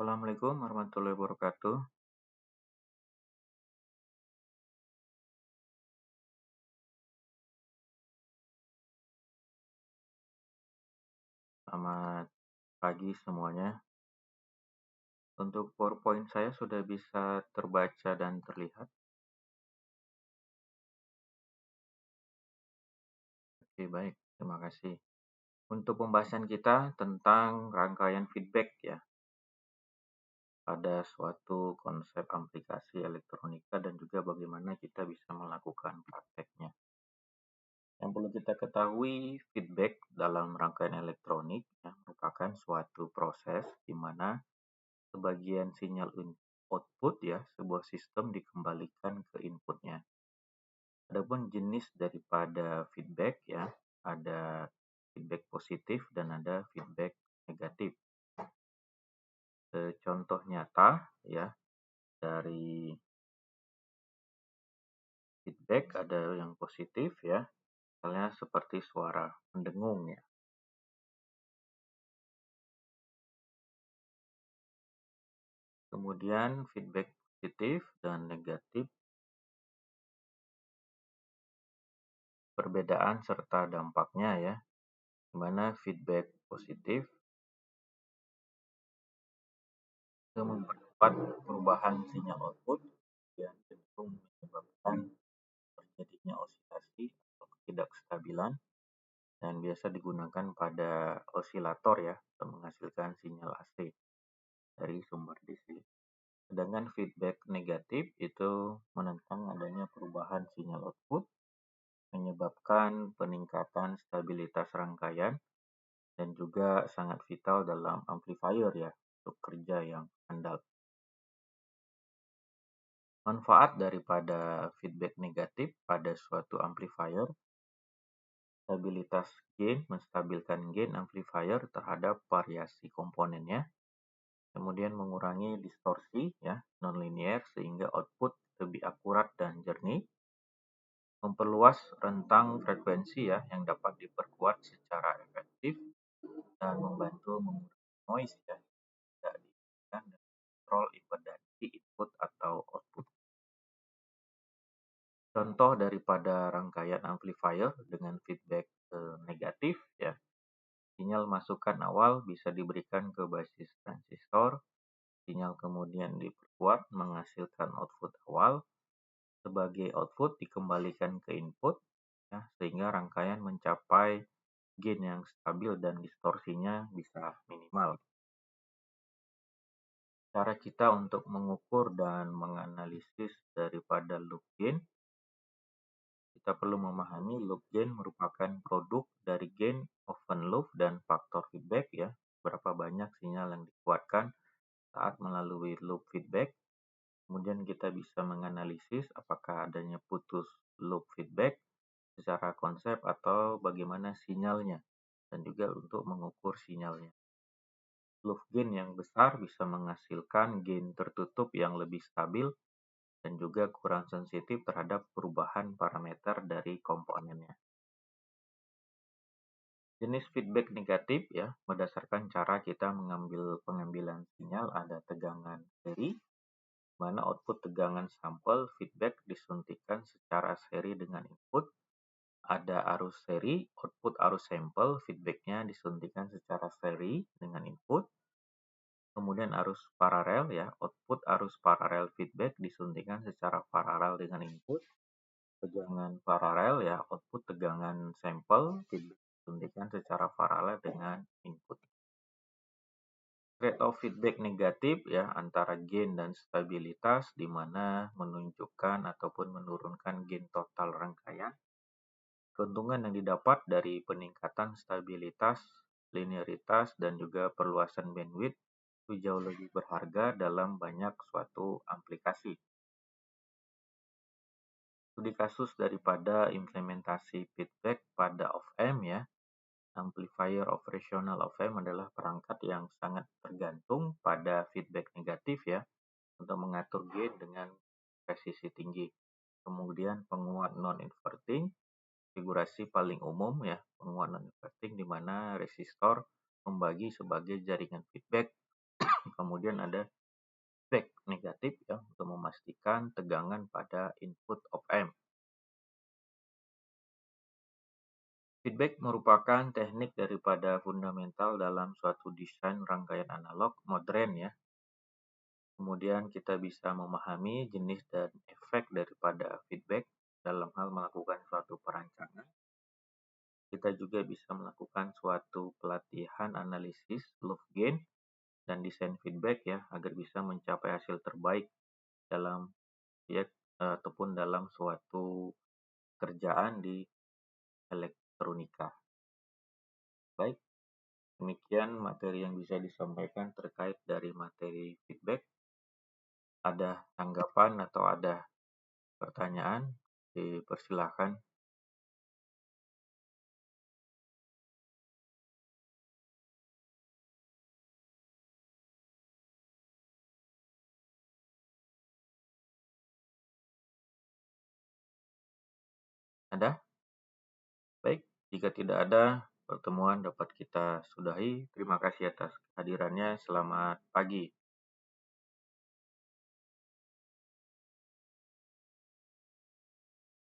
Assalamualaikum warahmatullahi wabarakatuh. Selamat pagi semuanya. Untuk PowerPoint saya sudah bisa terbaca dan terlihat. Oke, baik. Terima kasih. Untuk pembahasan kita tentang rangkaian feedback ya, pada suatu konsep aplikasi elektronika dan juga bagaimana kita bisa melakukan prakteknya. Yang perlu kita ketahui, feedback dalam rangkaian elektronik ya, merupakan suatu proses di mana sebagian sinyal output ya sebuah sistem dikembalikan ke inputnya. Adapun jenis daripada feedback ya, ada feedback positif dan ada feedback negatif. Contoh nyata ya dari feedback ada yang positif ya, misalnya seperti suara mendengung ya. Kemudian feedback positif dan negatif, perbedaan serta dampaknya ya, di mana feedback positif itu mempercepat perubahan sinyal output yang cenderung menyebabkan terjadinya osilasi atau ketidakstabilan dan biasa digunakan pada osilator ya untuk menghasilkan sinyal AC dari sumber DC. Sedangkan feedback negatif itu menentang adanya perubahan sinyal output, menyebabkan peningkatan stabilitas rangkaian dan juga sangat vital dalam amplifier ya untuk kerja yang andal. Manfaat daripada feedback negatif pada suatu amplifier, stabilitas gain, menstabilkan gain amplifier terhadap variasi komponennya, kemudian mengurangi distorsi ya nonlinear sehingga output lebih akurat dan jernih, memperluas rentang frekuensi ya yang dapat diperkuat secara efektif dan membantu mengurangi noise ya tidak diinginkan dan kontrol impedansi input atau output. Contoh daripada rangkaian amplifier dengan feedback negatif ya, sinyal masukan awal bisa diberikan ke basis transistor, sinyal kemudian diperkuat menghasilkan output awal, sebagai output dikembalikan ke input ya, sehingga rangkaian mencapai gain yang stabil dan distorsinya bisa minimal. Cara kita untuk mengukur dan menganalisis daripada loop gain, kita perlu memahami loop gain merupakan produk dari gain open loop dan faktor feedback ya, berapa banyak sinyal yang dikeluarkan saat melalui loop feedback. Kemudian kita bisa menganalisis apakah adanya putus loop feedback secara konsep atau bagaimana sinyalnya dan juga untuk mengukur sinyalnya. Loop gain yang besar bisa menghasilkan gain tertutup yang lebih stabil dan juga kurang sensitif terhadap perubahan parameter dari komponennya. Jenis feedback negatif ya, berdasarkan cara kita mengambil pengambilan sinyal ada tegangan seri, mana output tegangan sampel feedback disuntikan secara seri dengan input. Ada arus seri, output arus sampel feedbacknya disuntikan secara seri dengan input. Kemudian arus paralel ya, output arus paralel feedback disuntikan secara paralel dengan input. Tegangan paralel ya, output tegangan sampel feedback disuntikan secara paralel dengan input. Trade-off feedback negatif ya antara gain dan stabilitas di mana menunjukkan ataupun menurunkan gain total rangkaian. Keuntungan yang didapat dari peningkatan stabilitas, linearitas dan juga perluasan bandwidth itu jauh lebih berharga dalam banyak suatu aplikasi. Studi kasus daripada implementasi feedback pada op-amp ya. Amplifier operational op-amp adalah perangkat yang sangat tergantung pada feedback negatif ya untuk mengatur gain dengan presisi tinggi. Kemudian penguat non-inverting, konfigurasi paling umum ya, penguat non-inverting di mana resistor membagi sebagai jaringan feedback Kemudian ada feedback negatif ya untuk memastikan tegangan pada input op-amp. Feedback merupakan teknik daripada fundamental dalam suatu desain rangkaian analog modern ya. Kemudian kita bisa memahami jenis dan efek daripada feedback dalam hal melakukan suatu perancangan. Kita juga bisa melakukan suatu pelatihan analisis loop gain dan desain feedback ya agar bisa mencapai hasil terbaik dalam ya ataupun dalam suatu kerjaan di elektronika. Baik, demikian materi yang bisa disampaikan terkait dari materi feedback. Ada tanggapan atau ada pertanyaan? Dipersilahkan. Ada? Baik, jika tidak ada, pertemuan dapat kita sudahi. Terima kasih atas kehadirannya. Selamat pagi.